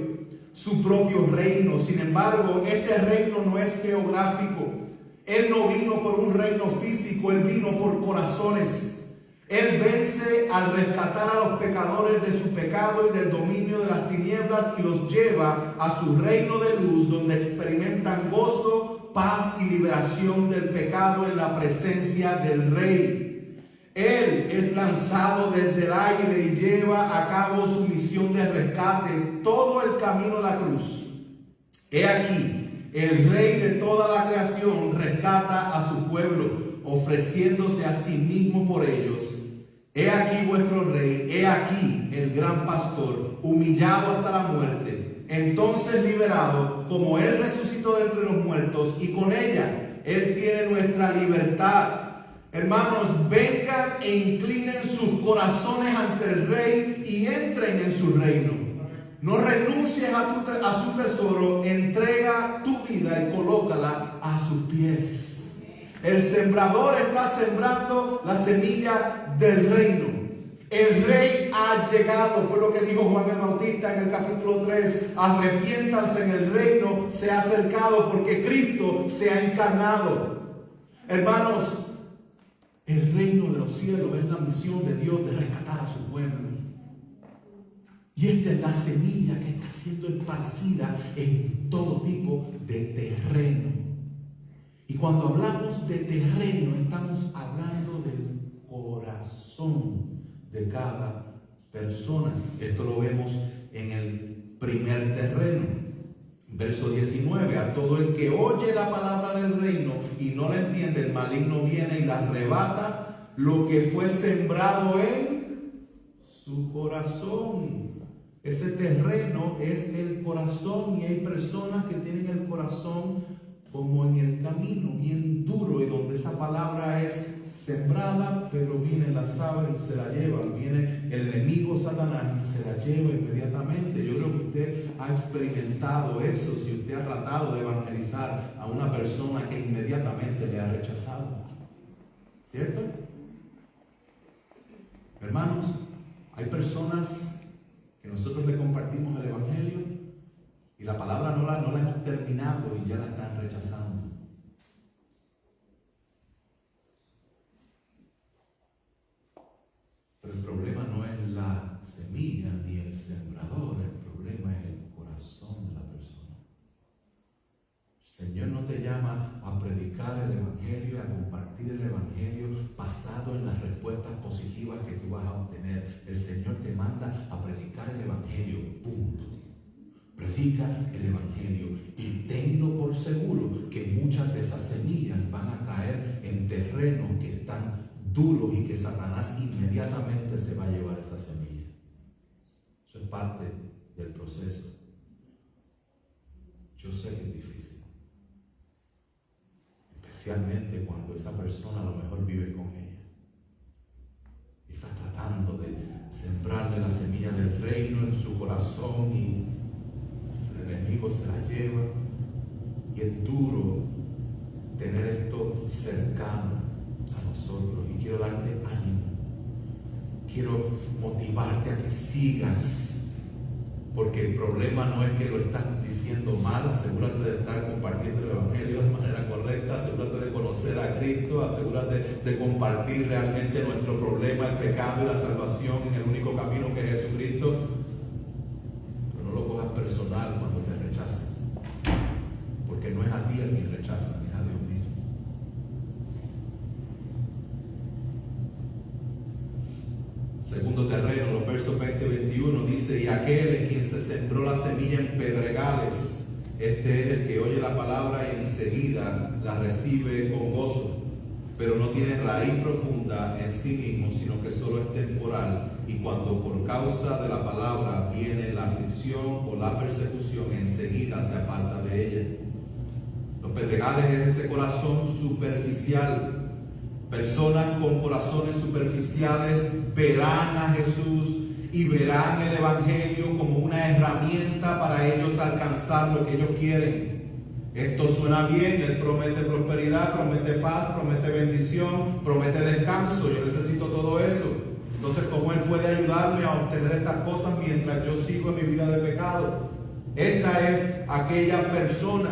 su propio reino. Sin embargo, este reino no es geográfico. Él no vino por un reino físico, Él vino por corazones. Él vence al rescatar a los pecadores de su pecado y del dominio de las tinieblas y los lleva a su reino de luz, donde experimentan gozo, paz y liberación del pecado en la presencia del Rey. Él es lanzado desde el aire y lleva a cabo su misión de rescate todo el camino a la cruz. He aquí, el Rey de toda la creación rescata a su pueblo, ofreciéndose a sí mismo por ellos. He aquí vuestro Rey, he aquí el gran pastor, humillado hasta la muerte, entonces liberado, como Él resucitó de entre los muertos, y con ella Él tiene nuestra libertad. Hermanos, vengan e inclinen sus corazones ante el Rey y entren en su reino. No renuncies a su tesoro, entrega tu vida y colócala a sus pies. El sembrador está sembrando la semilla del reino. El Rey ha llegado, fue lo que dijo Juan el Bautista en el capítulo 3. Arrepiéntanse, en el reino se ha acercado porque Cristo se ha encarnado. Hermanos, el reino de los cielos es la misión de Dios de rescatar a su pueblo. Y esta es la semilla que está siendo esparcida en todo tipo de terreno. Y cuando hablamos de terreno, estamos hablando del corazón de cada persona. Esto lo vemos en el primer terreno. Verso 19, a todo el que oye la palabra del reino y no la entiende, el maligno viene y la arrebata lo que fue sembrado en su corazón. Ese terreno es el corazón, y hay personas que tienen el corazón como en el camino, bien duro, y donde esa palabra es sembrada, pero viene la sabe y se la lleva, viene el enemigo Satanás y se la lleva inmediatamente. Yo creo que usted ha experimentado eso si usted ha tratado de evangelizar a una persona que inmediatamente le ha rechazado, ¿cierto? Hermanos, hay personas que nosotros le compartimos el evangelio y la palabra no la hemos terminado y ya la están rechazando. Pero el problema no es la semilla ni el sembrador, el problema es el corazón de la persona. El Señor no te llama a predicar el evangelio, a compartir el evangelio basado en las respuestas positivas que tú vas a obtener. El Señor te manda a predicar el evangelio, punto. Predica el evangelio y tenlo por seguro que muchas de esas semillas van a caer en terrenos que están duros y que Satanás inmediatamente se va a llevar esa semilla. Eso es parte del proceso. Yo sé que es difícil, especialmente cuando esa persona a lo mejor vive con ella y está tratando de sembrarle la semilla del reino en su corazón y el enemigo se la lleva, y es duro tener esto cercano a nosotros. Y quiero darte ánimo, quiero motivarte a que sigas, porque el problema no es que lo estás diciendo mal. Asegúrate de estar compartiendo el evangelio de manera correcta, asegúrate de conocer a Cristo, asegúrate de compartir realmente nuestro problema, el pecado y la salvación en el único camino que es Jesucristo. Pero no lo cojas personal cuando te rechacen, porque no es a ti el que rechazan, es a Dios mismo. Segundo terreno, los versos 20 y 21 dice: y aquel en quien se sembró la semilla en pedregales, este es el que oye la palabra y enseguida la recibe con gozo, pero no tiene raíz profunda en sí mismo, sino que solo es temporal, y cuando por causa de la palabra viene la aflicción o la persecución, enseguida se aparta de ella. Los pedregales es ese corazón superficial. Personas con corazones superficiales verán a Jesús y verán el evangelio como una herramienta para ellos alcanzar lo que ellos quieren. Esto suena bien, Él promete prosperidad, promete paz, promete bendición, promete descanso. Yo necesito todo eso. Entonces, ¿cómo Él puede ayudarme a obtener estas cosas mientras yo sigo en mi vida de pecado? Esta es aquella persona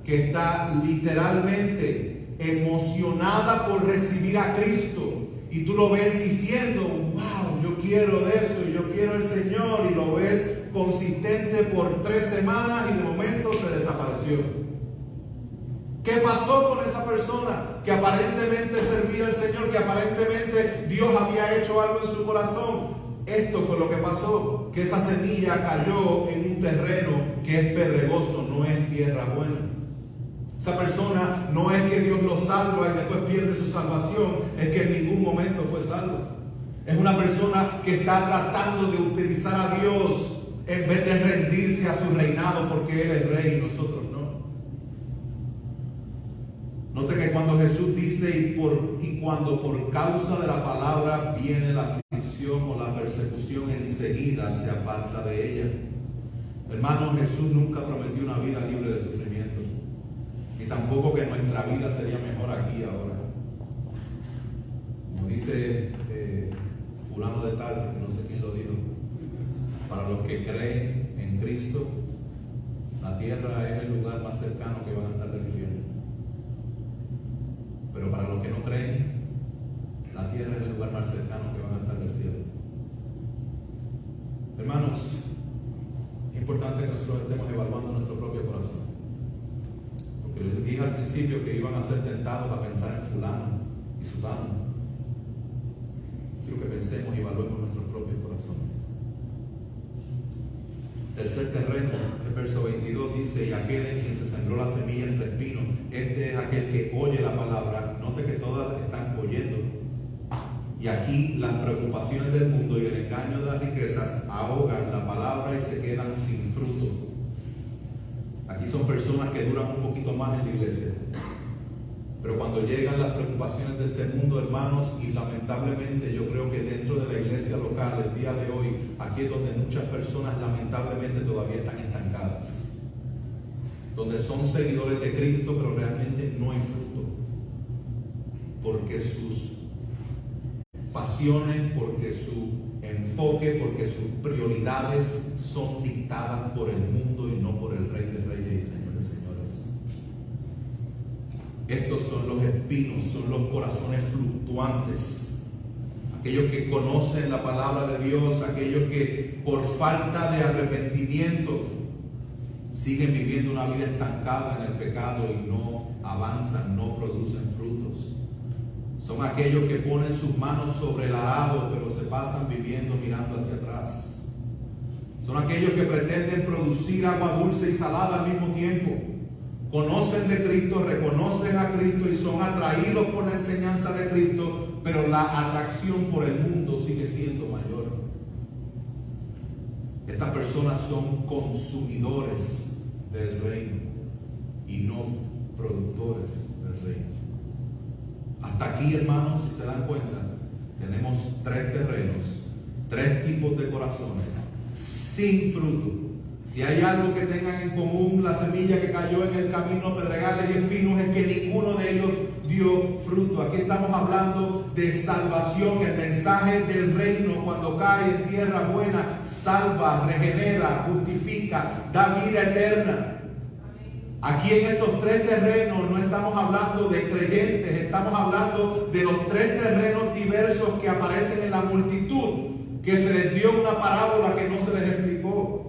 que está literalmente emocionada por recibir a Cristo. Y tú lo ves diciendo, wow, yo quiero de eso, y yo quiero el Señor. Y lo ves consistente por 3 semanas y de momento se desapareció. ¿Qué pasó con esa persona que aparentemente servía al Señor, que aparentemente Dios había hecho algo en su corazón? Esto fue lo que pasó, que esa semilla cayó en un terreno que es pedregoso, no es tierra buena. Esa persona no es que Dios lo salva y después pierde su salvación, es que en ningún momento fue salvo. Es una persona que está tratando de utilizar a Dios en vez de rendirse a su reinado, porque Él es rey y nosotros no. Note que cuando Jesús dice y cuando por causa de la palabra viene la aflicción o la persecución, enseguida se aparta de ella. Hermano, Jesús nunca prometió una vida libre de sufrimiento, y tampoco que nuestra vida sería mejor aquí y ahora. Como dice fulano de tal, no sé quién lo dijo, para los que creen en Cristo, la tierra es el lugar más cercano que van a estar del infierno. Pero para los que no creen, la tierra es el lugar más cercano que van a estar del cielo. Hermanos, es importante que nosotros estemos evaluando nuestro propio corazón. Porque les dije al principio que iban a ser tentados a pensar en fulano y sutano. Quiero que pensemos y evaluemos nuestros propios corazones. Tercer terreno, el verso 22 dice, y aquel en quien se sembró la semilla entre espinos, este es aquel que oye la palabra. Note que todas están oyendo. Y aquí las preocupaciones del mundo y el engaño de las riquezas ahogan la palabra y se quedan sin fruto. Aquí son personas que duran un poquito más en la iglesia. Pero cuando llegan las preocupaciones de este mundo, hermanos, y lamentablemente yo creo que dentro de la iglesia local, el día de hoy, aquí es donde muchas personas lamentablemente todavía están estancadas. Donde son seguidores de Cristo, pero realmente no hay fruto. Porque sus pasiones, porque su enfoque, porque sus prioridades son dictadas por el mundo y no por el Rey de Reyes y Señor de Señores. Estos son los espinos, son los corazones fluctuantes, aquellos que conocen la palabra de Dios, aquellos que por falta de arrepentimiento siguen viviendo una vida estancada en el pecado y no avanzan, no producen frutos. Son aquellos que ponen sus manos sobre el arado, pero se pasan viviendo mirando hacia atrás. Son aquellos que pretenden producir agua dulce y salada al mismo tiempo. Conocen de Cristo, reconocen a Cristo y son atraídos por la enseñanza de Cristo, pero la atracción por el mundo sigue siendo mayor. Estas personas son consumidores del reino y no productores del reino. Hasta aquí, hermanos, si se dan cuenta, tenemos 3 terrenos, 3 tipos de corazones sin fruto. Si hay algo que tengan en común la semilla que cayó en el camino, pedregales y espinos, es que ninguno de ellos dio fruto. Aquí estamos hablando de salvación. El mensaje del reino, cuando cae en tierra buena, salva, regenera, justifica, da vida eterna. Aquí en estos 3 terrenos no estamos hablando de creyentes, estamos hablando de los 3 terrenos diversos que aparecen en la multitud, que se les dio una parábola que no se les explicó.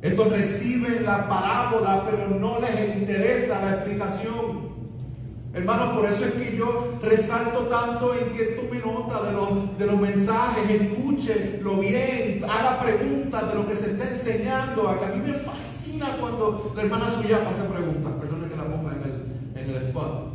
Estos reciben la parábola, pero no les interesa la explicación. Hermanos, por eso es que yo resalto tanto en que tome nota de los mensajes, escúchelo bien, haga preguntas de lo que se está enseñando. A mí me fascina cuando la hermana Suyapa hace preguntas, perdone que la ponga en el spot.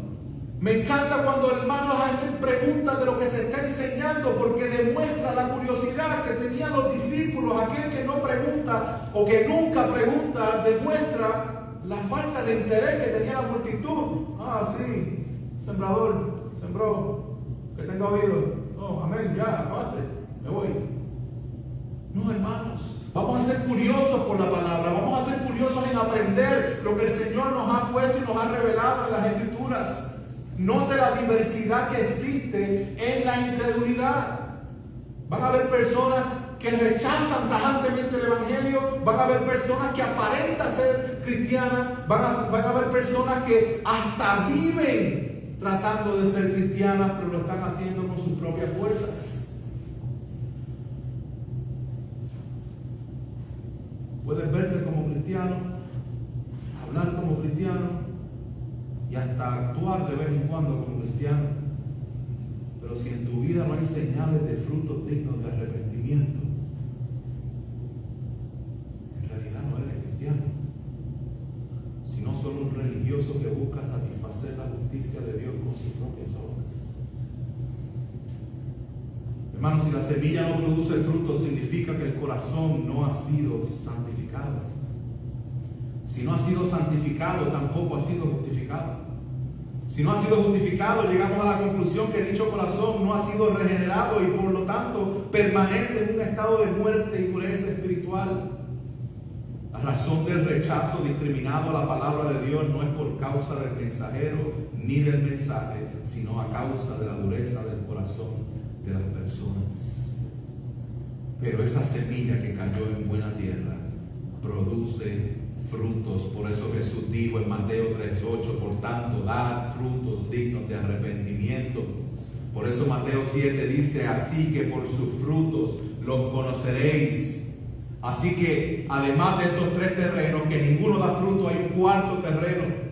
Me encanta cuando hermanos hacen preguntas de lo que se está enseñando, porque demuestra la curiosidad que tenían los discípulos. Aquel que no pregunta o que nunca pregunta demuestra la falta de interés que tenía la multitud. Ah, sí, sembrador, sembró, que tenga oído. No, amén, ya, basta, me voy. No, hermanos, vamos a ser curiosos por la palabra, vamos a ser curiosos en aprender lo que el Señor nos ha puesto y nos ha revelado en las Escrituras. Note la diversidad que existe en la incredulidad. Van a haber personas que rechazan tajantemente el Evangelio, van a haber personas que aparentan ser cristianas, van a haber personas que hasta viven tratando de ser cristianas, pero lo están haciendo con sus propias fuerzas. Puedes verte como cristiano, hablar como cristiano y hasta actuar de vez en cuando como cristiano, pero si en tu vida no hay señales de frutos dignos de arrepentimiento, en realidad no eres cristiano, sino solo un religioso que busca satisfacer la justicia de Dios con sus propias obras. Hermanos, si la semilla no produce fruto, significa que el corazón no ha sido santificado. Si no ha sido santificado, tampoco ha sido justificado. Si no ha sido justificado, llegamos a la conclusión que dicho corazón no ha sido regenerado y por lo tanto permanece en un estado de muerte y pureza espiritual. La razón del rechazo discriminado a la palabra de Dios no es por causa del mensajero ni del mensaje, sino a causa de la dureza del corazón de las personas. Pero esa semilla que cayó en buena tierra produce frutos. Por eso Jesús dijo en Mateo 3:8, por tanto, dad frutos dignos de arrepentimiento. Por eso Mateo 7 dice, así que por sus frutos los conoceréis. Así que, además de estos tres terrenos, que ninguno da fruto, hay un cuarto terreno.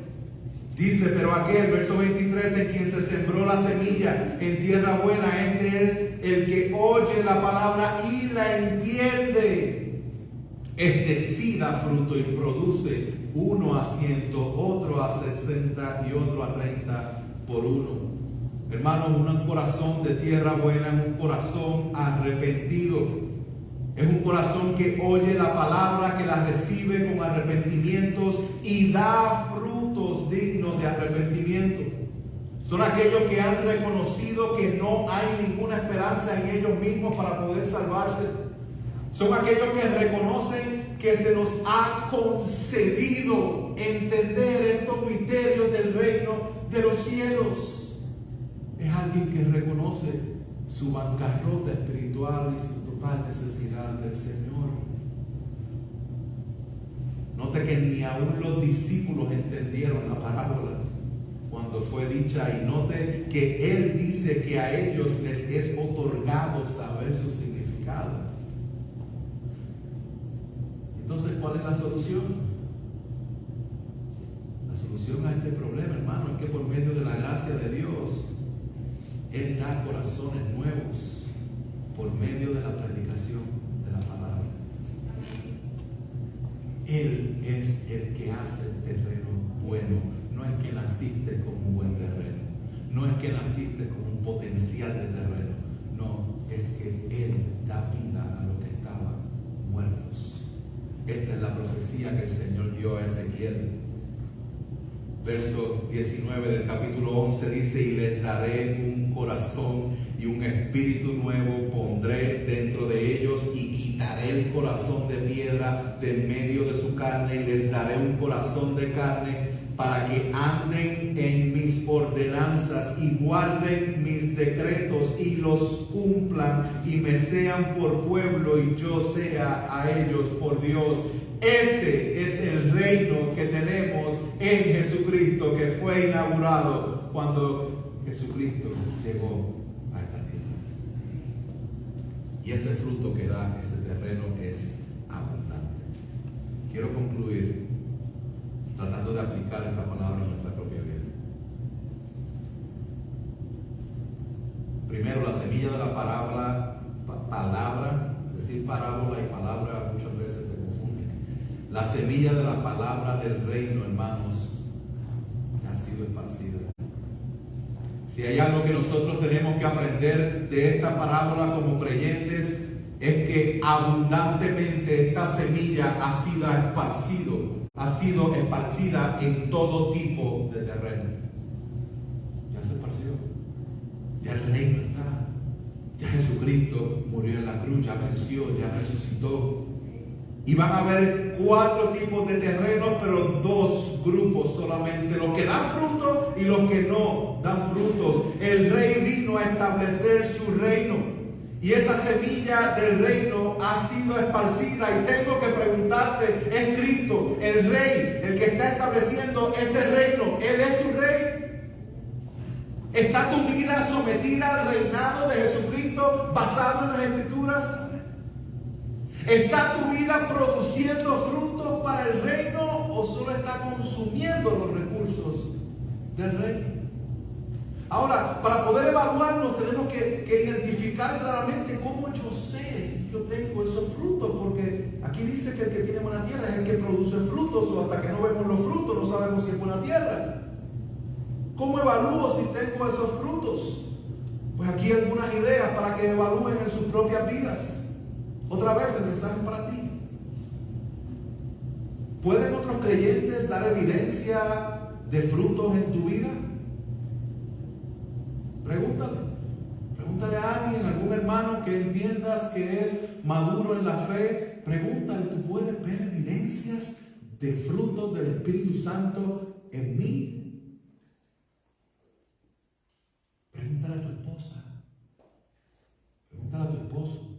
Dice, pero aquel, verso 23, en quien se sembró la semilla en tierra buena, este es el que oye la palabra y la entiende. Este sí da fruto y produce, uno a 100, otro a 60 y otro a 30 por uno. Hermanos, un corazón de tierra buena es un corazón arrepentido. Es un corazón que oye la palabra, que la recibe con arrepentimientos y da frutos dignos de arrepentimiento. Son aquellos que han reconocido que no hay ninguna esperanza en ellos mismos para poder salvarse. Son aquellos que reconocen que se nos ha concedido entender estos misterios del reino de los cielos. Es alguien que reconoce su bancarrota espiritual y su total necesidad del Señor. Note que ni aún los discípulos entendieron la parábola cuando fue dicha, y note que Él dice que a ellos les es otorgado saber su significado. Entonces, ¿cuál es la solución? La solución a este problema, hermano, es que por medio de la gracia de Dios, Él da corazones nuevos por medio de la predicación de la palabra. Él es el que hace el terreno bueno. No es que naciste con un buen terreno. No es que naciste con un potencial de terreno. No, es que Él da vida a los que estaban muertos. Esta es la profecía que el Señor dio a Ezequiel. Verso 19 del capítulo 11 dice, y les daré un corazón y un espíritu nuevo pondré dentro de ellos, y quitaré el corazón de piedra de en medio de su carne, y les daré un corazón de carne para que anden en mis ordenanzas y guarden mis decretos y los cumplan, y me sean por pueblo y yo sea a ellos por Dios. Ese es el reino que tenemos en Jesucristo, que fue inaugurado cuando Jesucristo llegó a esta tierra. Y ese fruto que da ese terreno es abundante. Quiero concluir tratando de aplicar esta palabra en nuestra propia vida. Primero, la semilla de la palabra, decir parábola y palabra muchas veces te confunden. La semilla de la palabra del reino, hermanos, ha sido esparcida. Si hay algo que nosotros tenemos que aprender de esta parábola como creyentes, es que abundantemente esta semilla ha sido esparcida en todo tipo de terreno. Ya se esparció. Ya el reino está. Ya Jesucristo murió en la cruz, ya venció, ya resucitó. Y van a haber 4 tipos de terrenos, pero 2 grupos solamente. Los que dan fruto y los que no dan frutos. El Rey vino a establecer su reino y esa semilla del reino ha sido esparcida. Y tengo que preguntarte, ¿es Cristo el Rey, el que está estableciendo ese reino? ¿Él es tu Rey? ¿Está tu vida sometida al reinado de Jesucristo basado en las Escrituras? ¿Está tu vida produciendo frutos para el reino o solo está consumiendo los recursos del reino? Ahora, para poder evaluarnos tenemos que identificar claramente cómo yo sé si yo tengo esos frutos, porque aquí dice que el que tiene buena tierra es el que produce frutos, o hasta que no vemos los frutos no sabemos si es buena tierra. ¿Cómo evalúo si tengo esos frutos? Pues aquí hay algunas ideas para que evalúen en sus propias vidas. Otra vez el mensaje para ti. ¿Pueden otros creyentes dar evidencia de frutos en tu vida? Pregúntale a alguien, algún hermano que entiendas que es maduro en la fe. Pregúntale, ¿tú puedes ver evidencias de frutos del Espíritu Santo en mí? Pregúntale a tu esposa. Pregúntale a tu esposo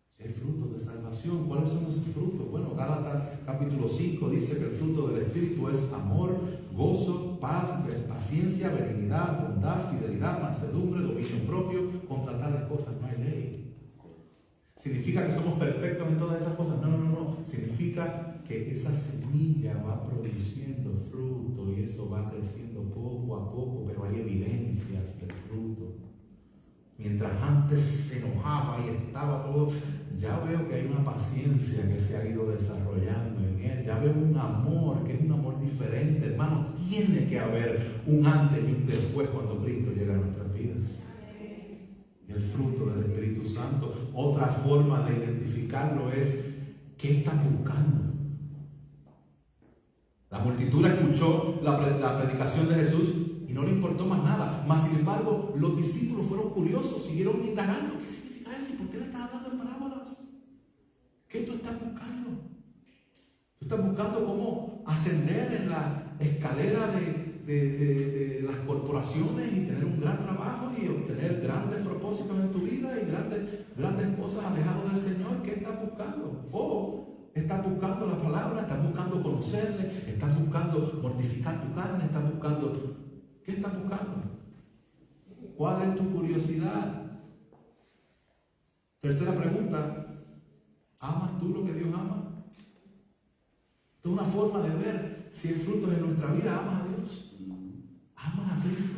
si hay frutos de salvación. ¿Cuáles son esos frutos? Bueno, Gálatas capítulo 5 dice que el fruto del Espíritu es amor, gozo, paz, paciencia, benignidad, bondad, fidelidad, mansedumbre, dominio propio. Contra tales cosas no hay ley. ¿Significa que somos perfectos en todas esas cosas? No. Significa que esa semilla va produciendo fruto y eso va creciendo poco a poco, pero hay evidencias del fruto. Mientras antes se enojaba y estaba todo, ya veo que hay una paciencia que se ha ido desarrollando en él. Ya veo un amor que es un amor diferente. Hermanos, tiene que haber un antes y un después cuando Cristo llega a nuestras vidas. Y el fruto del Espíritu Santo. Otra forma de identificarlo es ¿qué están buscando? La multitud escuchó la predicación de Jesús y no le importó más nada. Mas, sin embargo, los discípulos fueron curiosos, siguieron indagando. ¿Qué significa eso? ¿Y por qué le estás hablando en parábolas? ¿Qué tú estás buscando? Tú estás buscando cómo ascender en la escalera de las corporaciones y tener un gran trabajo y obtener grandes propósitos en tu vida y grandes cosas alejadas del Señor. ¿Qué estás buscando? O estás buscando la palabra, estás buscando conocerle, estás buscando mortificar tu carne, estás buscando... ¿Qué estás buscando? ¿Cuál es tu curiosidad? Tercera pregunta. ¿Amas tú lo que Dios ama? Esto es una forma de ver si hay frutos en nuestra vida. ¿Amas a Dios? ¿Amas a Cristo?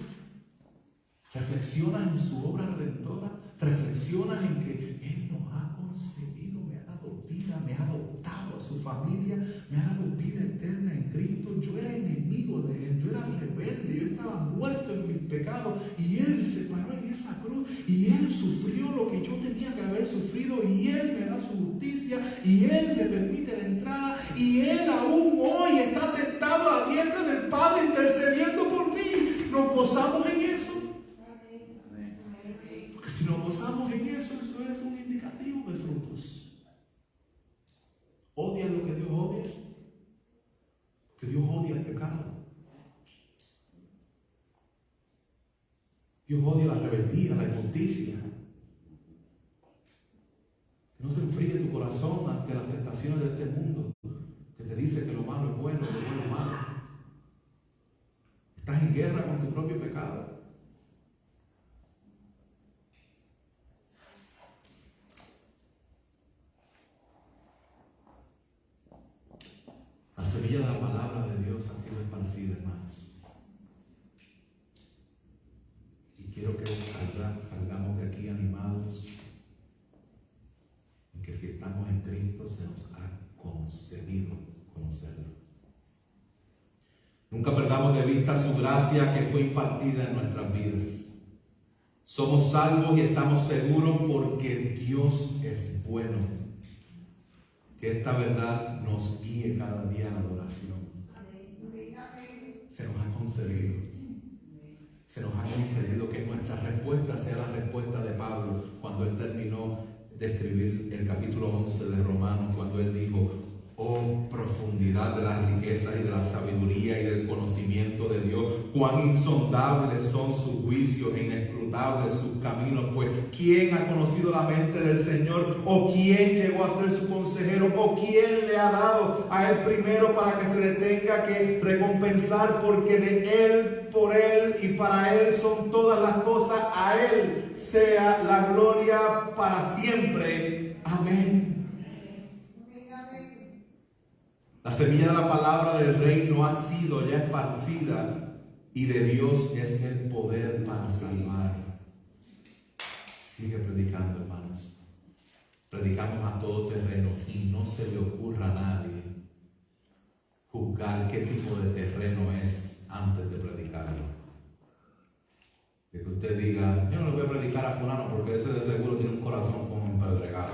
¿Reflexionas en su obra redentora? ¿Reflexionas en que Él nos ha concebido, me ha dado vida, me ha adoptado a su familia, me ha dado vida eterna en Cristo? Yo era enemigo de Él, yo era rebelde, yo estaba muerto en mis pecados y Él se paró en esa cruz y Él sufrió lo que yo tenía que haber sufrido y Él me da su justicia y Él me permite la entrada y Él aún hoy está sentado a la diestra del Padre intercediendo por mí. Nos gozamos en eso. Porque si nos gozamos en eso, eso es un indicativo de frutos. ¿Odias lo que Dios odia? Porque Dios odia el pecado. Dios odia la rebeldía, la injusticia. Que no se enfríe tu corazón ante las tentaciones de este mundo, que te dice que lo malo es bueno, lo bueno es malo. Estás en guerra con tu propio pecado. La semilla de la palabra de Dios ha sido esparcida, hermanos. Y quiero que salgamos de aquí animados en que si estamos en Cristo se nos ha concedido conocerlo. Nunca perdamos de vista su gracia que fue impartida en nuestras vidas. Somos salvos y estamos seguros porque Dios es bueno. Que esta verdad nos guíe cada día a la adoración. Se nos ha concedido. Se nos ha concedido que nuestra respuesta sea la respuesta de Pablo cuando él terminó de escribir el capítulo 11 de Romanos, cuando él dijo: Oh, profundidad de las riquezas y de la sabiduría y del conocimiento de Dios. Cuán insondables son sus juicios, inescrutables sus caminos. Pues, ¿quién ha conocido la mente del Señor? ¿O quién llegó a ser su consejero? ¿O quién le ha dado a él primero para que se le tenga que recompensar? Porque de él, por él y para él son todas las cosas. A él sea la gloria para siempre. Amén. La semilla de la palabra del reino ha sido ya esparcida y de Dios es el poder para salvar. Sigue predicando, hermanos. Predicamos a todo terreno y no se le ocurra a nadie juzgar qué tipo de terreno es antes de predicarlo. Que usted diga, yo no le voy a predicar a fulano porque ese de seguro tiene un corazón como un pedregado.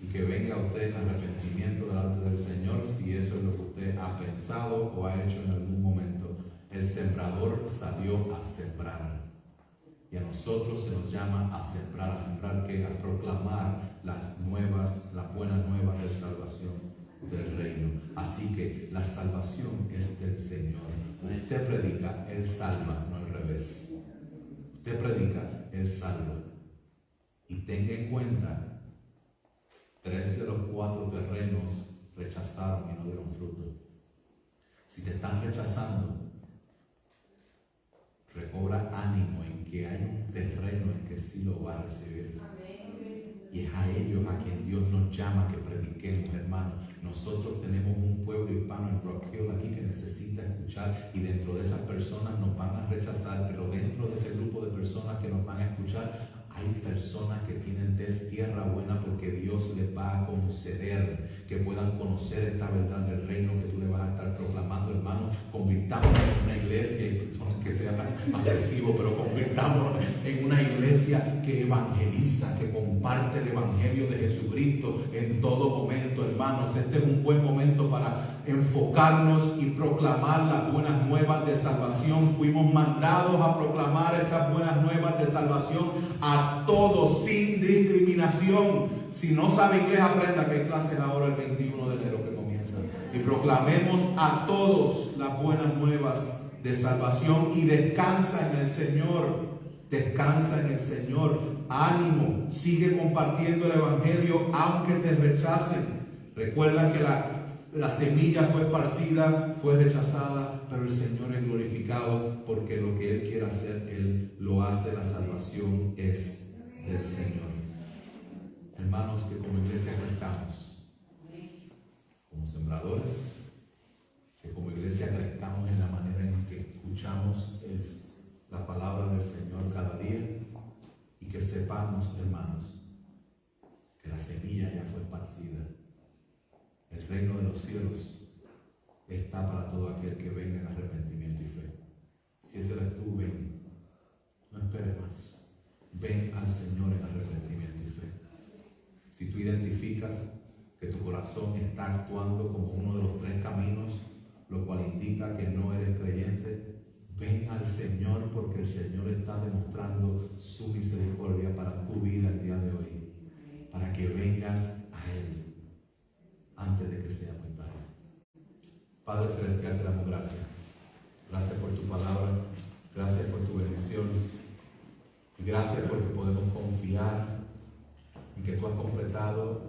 Y que venga usted en arrepentimiento delante del Señor si eso es lo que usted ha pensado o ha hecho en algún momento. El sembrador salió a sembrar. Y a nosotros se nos llama a sembrar ¿qué? A proclamar las buenas nuevas de salvación del reino. Así que la salvación es del Señor. Usted predica, Él salva, no al revés. Usted predica, Él salva. Y tenga en cuenta, 3 de los 4 terrenos rechazaron y no dieron fruto. Si te están rechazando, recobra ánimo en que hay un terreno en que sí lo va a recibir. Y es a ellos a quien Dios nos llama que prediquemos, hermanos. Nosotros tenemos un pueblo hispano en Rock Hill aquí que necesita escuchar, y dentro de esas personas nos van a rechazar, pero dentro de ese grupo de personas que nos van a escuchar, hay personas que tienen tierra buena porque Dios les va a conceder que puedan conocer esta verdad del reino que tú le vas a estar proclamando, hermano. Convirtámonos en una iglesia, y perdón que sea tan agresivo, pero convirtámonos en una iglesia que evangeliza, que comparte el evangelio de Jesucristo en todo momento, hermanos. Este es un buen momento para enfocarnos y proclamar las buenas nuevas de salvación. Fuimos mandados a proclamar estas buenas nuevas de salvación a todos sin discriminación. Si no sabe inglés, aprenda que hay clases ahora el 21 de enero que comienzan. Y proclamemos a todos las buenas nuevas de salvación y descansa en el Señor. Descansa en el Señor. Ánimo, sigue compartiendo el evangelio aunque te rechacen. Recuerda que la semilla fue esparcida, fue rechazada, pero el Señor es glorificado porque lo que Él quiere hacer, Él lo hace. La salvación es del Señor. Hermanos, que como iglesia crezcamos, como sembradores, que como iglesia crezcamos en la manera en que escuchamos la palabra del Señor cada día, y que sepamos, hermanos, que la semilla ya fue esparcida. El reino de los cielos está para todo aquel que venga en arrepentimiento y fe. Si ese eres tú, ven. No esperes más. Ven al Señor en arrepentimiento y fe. Si tú identificas que tu corazón está actuando como uno de los 3 caminos, lo cual indica que no eres creyente, ven al Señor, porque el Señor está demostrando su misericordia para tu vida el día de hoy, para que vengas a Él antes de que sea muy tarde. Padre celestial, te damos gracias. Gracias por tu palabra, gracias por tu bendición, y gracias porque podemos confiar en que tú has completado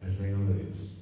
el reino de Dios.